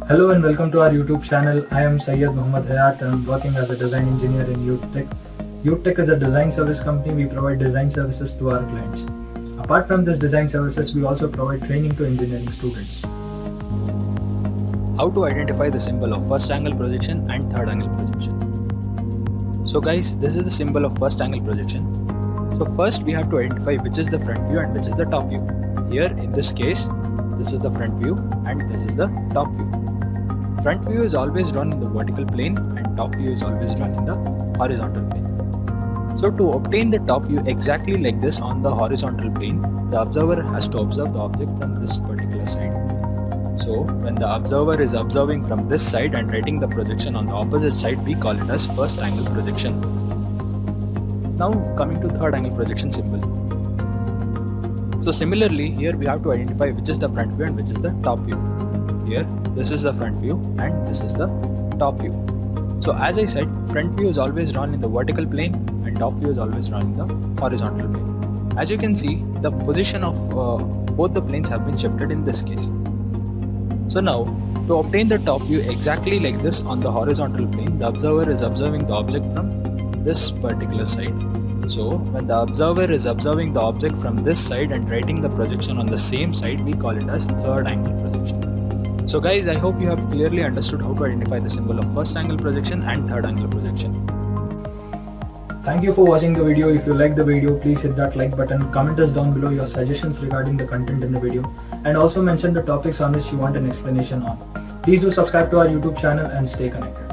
Hello and welcome to our YouTube channel. I am Syed Muhammad Hayat and I'm working as a design engineer in Youth Tech. Youth Tech is a design service company. We provide design services to our clients. Apart from this design services, we also provide training to engineering students. How to identify the symbol of first angle projection and third angle projection. So guys, this is the symbol of first angle projection. So first we have to identify which is the front view and which is the top view. Here in this case, this is the front view and this is the top view. Front view is always drawn in the vertical plane and top view is always drawn in the horizontal plane. So to obtain the top view exactly like this on the horizontal plane, the observer has to observe the object from this particular side. So when the observer is observing from this side and writing the projection on the opposite side, we call it as first angle projection. Now coming to third angle projection symbol. So similarly, here we have to identify which is the front view and which is the top view. Here this is the front view and this is the top view. So as I said, front view is always drawn in the vertical plane and top view is always drawn in the horizontal plane. As you can see, the position of both the planes have been shifted in this case. So now, to obtain the top view exactly like this on the horizontal plane, the observer is observing the object from this particular side. So when the observer is observing the object from this side and writing the projection on the same side, we call it as third angle projection. So guys, I hope you have clearly understood how to identify the symbol of first angle projection and third angle projection. Thank you for watching the video. If you like the video, please hit that like button, comment us down below your suggestions regarding the content in the video, and also mention the topics on which you want an explanation on. Please do subscribe to our YouTube channel and stay connected.